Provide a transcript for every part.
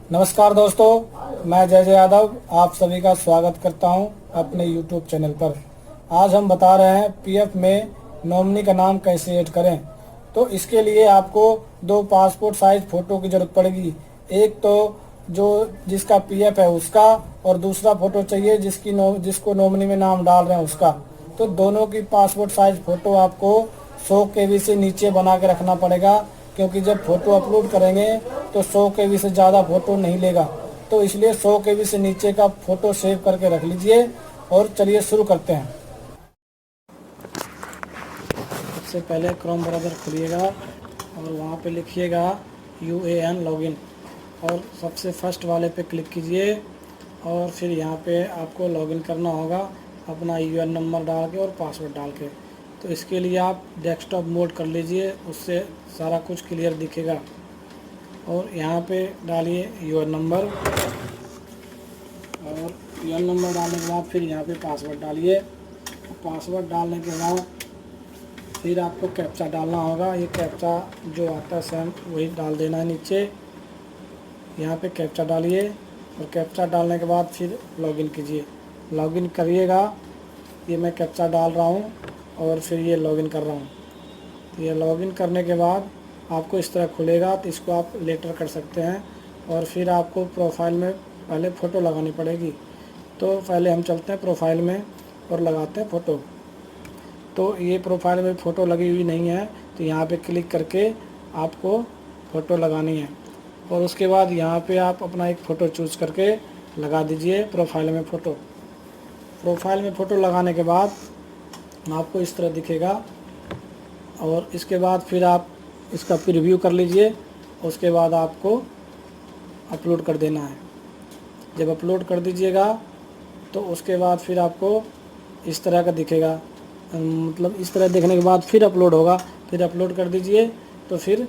नमस्कार दोस्तों, मैं जय जय यादव आप सभी का स्वागत करता हूं अपने YouTube चैनल पर। आज हम बता रहे हैं पीएफ में नॉमिनी का नाम कैसे ऐड करें। तो इसके लिए आपको दो पासपोर्ट साइज फ़ोटो की ज़रूरत पड़ेगी। एक तो जो जिसका पीएफ है उसका, और दूसरा फ़ोटो चाहिए जिसको नॉमिनी में नाम डाल रहे हैं उसका। तो दोनों की पासपोर्ट साइज फ़ोटो आपको 100 केबी से नीचे बना के रखना पड़ेगा, क्योंकि जब फ़ोटो अपलोड करेंगे तो 100 केबी से ज़्यादा फ़ोटो नहीं लेगा। तो इसलिए 100 केबी से नीचे का फ़ोटो सेव करके रख लीजिए। और चलिए शुरू करते हैं। सबसे पहले क्रोम ब्राउज़र खोलिएगा और वहाँ पे लिखिएगा UAN लॉगिन, और सबसे फर्स्ट वाले पे क्लिक कीजिए और फिर यहाँ पे आपको लॉगिन करना होगा अपना यूएन नंबर डाल के और पासवर्ड डाल के। तो इसके लिए आप डेस्कटॉप मोड कर लीजिए, उससे सारा कुछ क्लियर दिखेगा। और यहाँ पे डालिए यूएन नंबर, और यूएन नंबर डालने के बाद फिर यहाँ पे पासवर्ड डालिए। पासवर्ड डालने के बाद फिर आपको कैप्चा डालना होगा। ये कैप्चा जो आता है सेम वही डाल देना है नीचे। यहाँ पे कैप्चा डालिए और कैप्चा डालने के बाद फिर लॉगिन कीजिए। लॉगिन करिएगा, ये मैं कैप्चा डाल रहा हूँ और फिर ये लॉगिन कर रहा हूँ। ये लॉगिन करने के बाद आपको इस तरह खुलेगा, तो इसको आप लेटर कर सकते हैं। और फिर आपको प्रोफाइल में पहले फ़ोटो लगानी पड़ेगी। तो पहले हम चलते हैं प्रोफाइल में और लगाते हैं फ़ोटो। तो ये प्रोफाइल में फ़ोटो लगी हुई नहीं है, तो यहाँ पे क्लिक करके आपको फ़ोटो लगानी है। और उसके बाद यहाँ पे आप अपना एक फ़ोटो चूज़ करके लगा दीजिए प्रोफाइल में फ़ोटो। प्रोफाइल में फ़ोटो लगाने के बाद आपको इस तरह दिखेगा। और इसके बाद फिर आप इसका प्रीव्यू कर लीजिए। उसके बाद आपको अपलोड कर देना है। जब अपलोड कर दीजिएगा तो उसके बाद फिर आपको इस तरह का दिखेगा, मतलब इस तरह देखने के बाद फिर अपलोड होगा। फिर अपलोड कर दीजिए तो फिर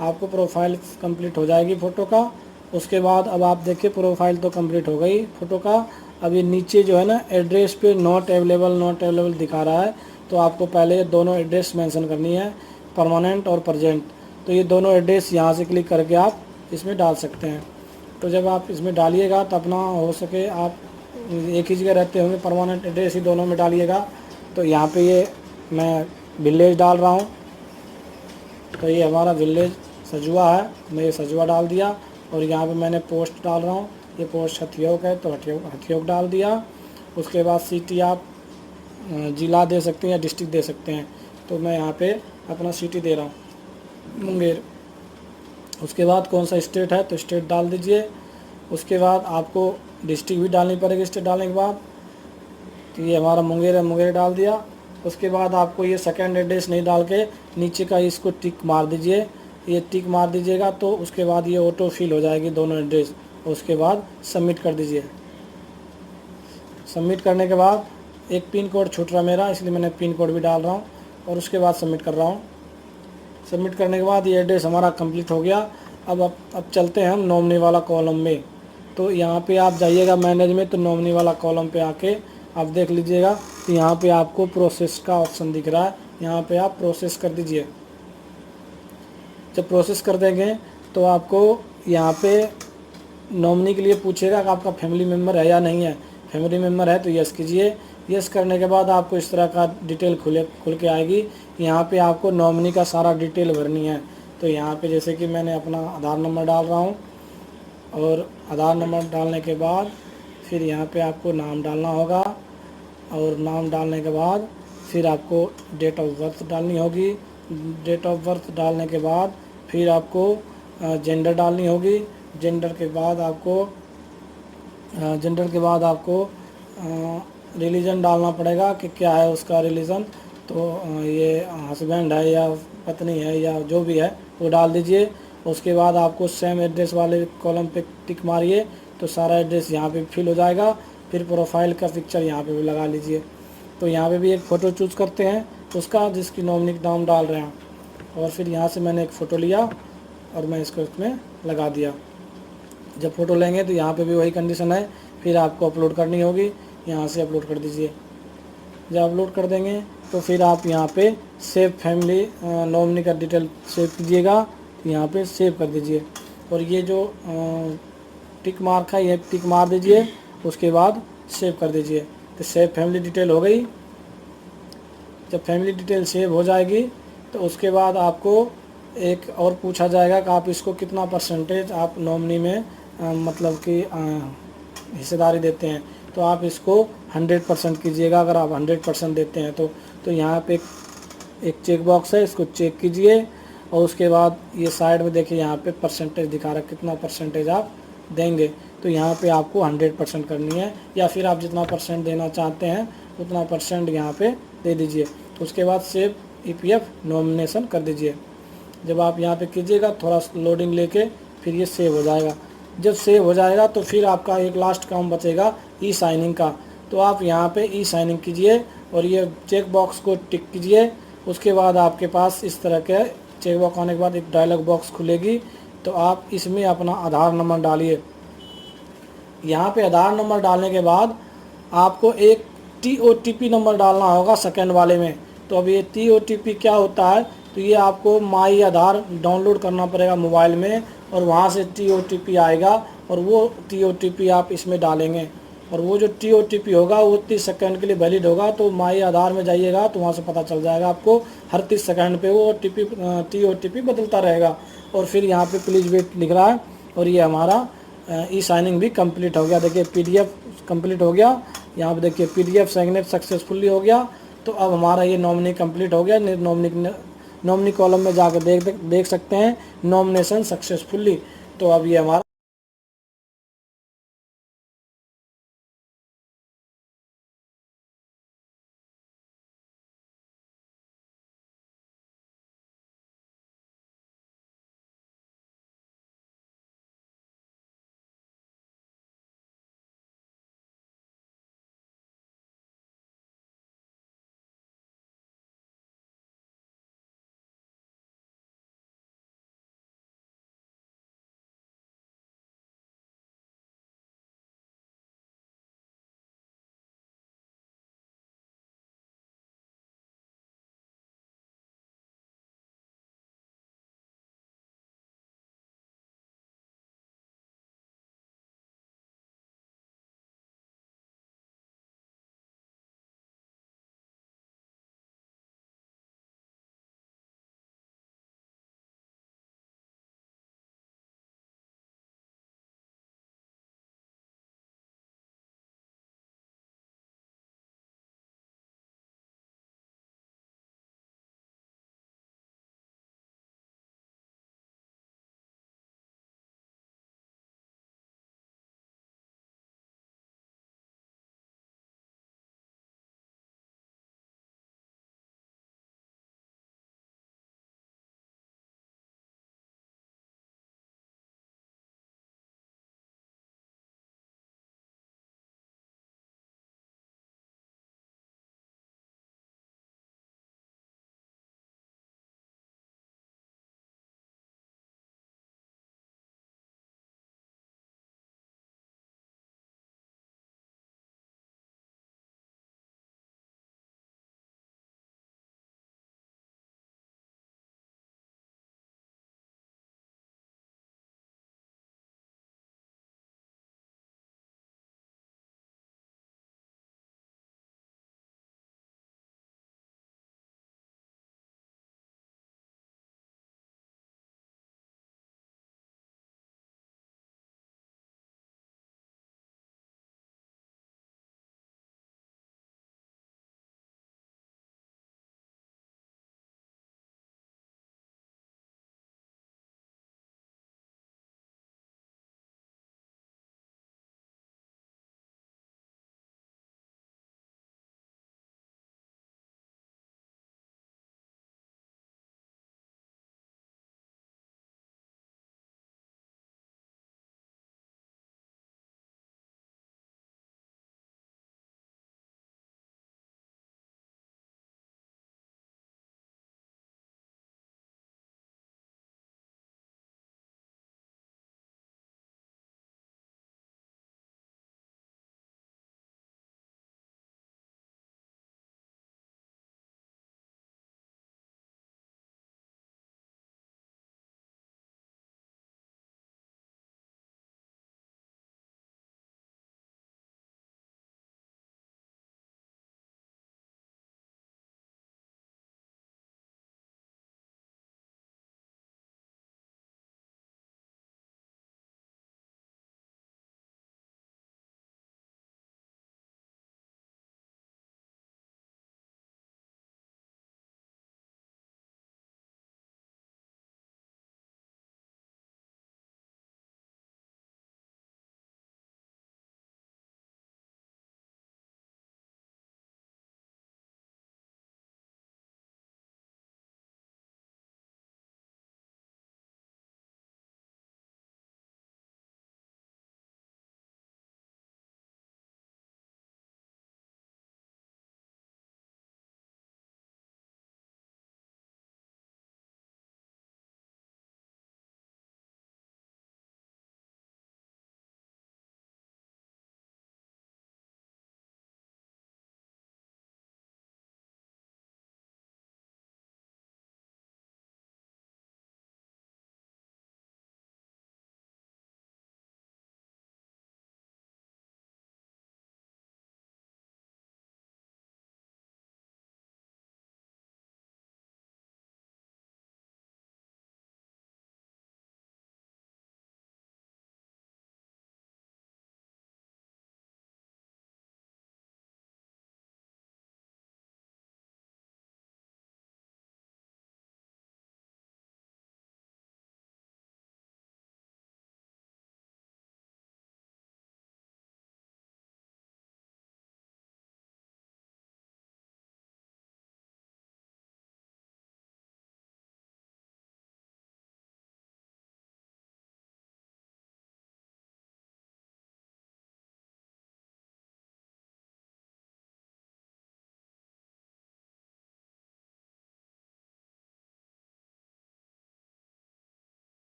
आपको प्रोफाइल कंप्लीट हो जाएगी फ़ोटो का। उसके बाद अब आप देखिए प्रोफाइल तो कंप्लीट हो गई फ़ोटो का। अब ये नीचे जो है ना एड्रेस पे नॉट अवेलेबल दिखा रहा है। तो आपको पहले ये दोनों एड्रेस मेंशन करनी है, परमानेंट और प्रेजेंट। तो ये दोनों एड्रेस यहाँ से क्लिक करके आप इसमें डाल सकते हैं। तो जब आप इसमें डालिएगा तो अपना हो सके आप एक ही जगह रहते होंगे, परमानेंट एड्रेस ही दोनों में डालिएगा। तो यहाँ पे ये मैं विलेज डाल रहा हूँ, तो ये हमारा विलेज सजुआ है, मैं ये सजुआ डाल दिया। और यहाँ पे मैंने पोस्ट डाल रहा हूँ, ये पोस्ट हथियोग है तो हथियोग डाल दिया। उसके बाद सिटी आप जिला दे सकते हैं या डिस्ट्रिक्ट दे सकते हैं। तो मैं यहाँ पे अपना सिटी दे रहा हूँ मुंगेर। उसके बाद कौन सा स्टेट है तो स्टेट डाल दीजिए। उसके बाद आपको डिस्ट्रिक्ट भी डालनी पड़ेगी स्टेट डालने के बाद। तो ये हमारा मुंगेर है, मुंगेर डाल दिया। उसके बाद आपको ये सेकंड एड्रेस नहीं डाल के नीचे का इसको टिक मार दीजिए। ये टिक मार दीजिएगा तो उसके बाद ये ऑटो फिल हो जाएगी दोनों एड्रेस। उसके बाद सबमिट कर दीजिए। सबमिट करने के बाद एक पिन कोड छूट रहा मेरा, इसलिए मैंने पिन कोड भी डाल रहा हूँ और उसके बाद सबमिट कर रहा हूँ। सबमिट करने के बाद ये एड्रेस हमारा कंप्लीट हो गया। अब चलते हैं हम नॉमिनी वाला कॉलम में। तो यहाँ पे आप जाइएगा मैनेज में, तो नॉमिनी वाला कॉलम पे आके आप देख लीजिएगा। तो यहाँ पे आपको प्रोसेस का ऑप्शन दिख रहा है, यहाँ पे आप प्रोसेस कर दीजिए। जब प्रोसेस कर देंगे तो आपको यहाँ पे नॉमिनी के लिए पूछेगा कि आपका फैमिली मेम्बर है या नहीं है। फैमिली मेम्बर है तो यस कीजिए। यस करने के बाद आपको इस तरह का डिटेल खुल के आएगी। यहाँ पे आपको नॉमिनी का सारा डिटेल भरनी है। तो यहाँ पे जैसे कि मैंने अपना आधार नंबर डाल रहा हूँ, और आधार नंबर डालने के बाद फिर यहाँ पे आपको नाम डालना होगा। और नाम डालने के बाद फिर आपको डेट ऑफ बर्थ डालनी होगी। डेट ऑफ बर्थ डालने के बाद फिर आपको जेंडर डालनी होगी। जेंडर के बाद आपको रिलीजन डालना पड़ेगा कि क्या है उसका रिलीजन। तो ये हस्बैंड है या पत्नी है या जो भी है वो डाल दीजिए। उसके बाद आपको सेम एड्रेस वाले कॉलम पे टिक मारिए, तो सारा एड्रेस यहाँ पे फिल हो जाएगा। फिर प्रोफाइल का पिक्चर यहाँ पे भी लगा लीजिए। तो यहाँ पे भी एक फ़ोटो चूज़ करते हैं उसका जिसकी नॉमिनी नाम डाल रहे हैं। और फिर यहाँ से मैंने एक फ़ोटो लिया और मैं इसको इसमें लगा दिया। जब फ़ोटो लेंगे तो यहाँ पे भी वही कंडीशन है, फिर आपको अपलोड करनी होगी। यहाँ से अपलोड कर दीजिए। जब अपलोड कर देंगे तो फिर आप यहाँ पे सेव फैमिली नॉमिनी का डिटेल सेव कीजिएगा। यहाँ पे सेव कर दीजिए। और ये जो टिक मार्क है ये टिक मार दीजिए, उसके बाद सेव कर दीजिए। तो सेव फैमिली डिटेल हो गई। जब फैमिली डिटेल सेव हो जाएगी तो उसके बाद आपको एक और पूछा जाएगा कि आप इसको कितना परसेंटेज आप नॉमिनी में मतलब कि हिस्सेदारी देते हैं। तो आप इसको 100% कीजिएगा। अगर आप 100% देते हैं तो यहाँ पे एक चेक बॉक्स है, इसको चेक कीजिए और उसके बाद ये साइड में देखिए यहाँ पे परसेंटेज दिखा रहा है, कितना परसेंटेज आप देंगे। तो यहाँ पे आपको 100% करनी है, या फिर आप जितना परसेंट देना चाहते हैं उतना परसेंट यहाँ पे दे दीजिए। उसके बाद सेव EPF नॉमिनेशन कर दीजिए। जब आप यहाँ पे कीजिएगा थोड़ा लोडिंग लेके फिर ये सेव हो जाएगा। जब सेव हो जाएगा तो फिर आपका एक लास्ट काम बचेगा ई साइनिंग का। तो आप यहाँ पे ई साइनिंग कीजिए और ये चेक बॉक्स को टिक कीजिए। उसके बाद आपके पास इस तरह के चेक बॉक्स आने के बाद एक डायलॉग बॉक्स खुलेगी। तो आप इसमें अपना आधार नंबर डालिए। यहाँ पे आधार नंबर डालने के बाद आपको एक TOTP नंबर डालना होगा सेकंड वाले में। तो अब ये TOTP क्या होता है, तो ये आपको माई आधार डाउनलोड करना पड़ेगा मोबाइल में और वहाँ से TOTP आएगा और वो TOTP आप इसमें डालेंगे। और वो जो TOTP होगा वो 30 सेकंड के लिए वैलिड होगा। तो माई आधार में जाइएगा तो वहाँ से पता चल जाएगा आपको, हर 30 सेकंड पे वो TOTP बदलता रहेगा। और फिर यहाँ पे प्लीज़ वेट लिख रहा है और ये हमारा ई साइनिंग भी कंप्लीट हो गया। देखिए PDF कंप्लीट हो गया। यहाँ पे देखिए PDF सिग्नेचर सक्सेसफुली हो गया। तो अब हमारा ये नॉमिनी कंप्लीट हो गया। नॉमिनी कॉलम में जाकर देख सकते हैं नॉमिनेशन सक्सेसफुली। तो अब ये हमारा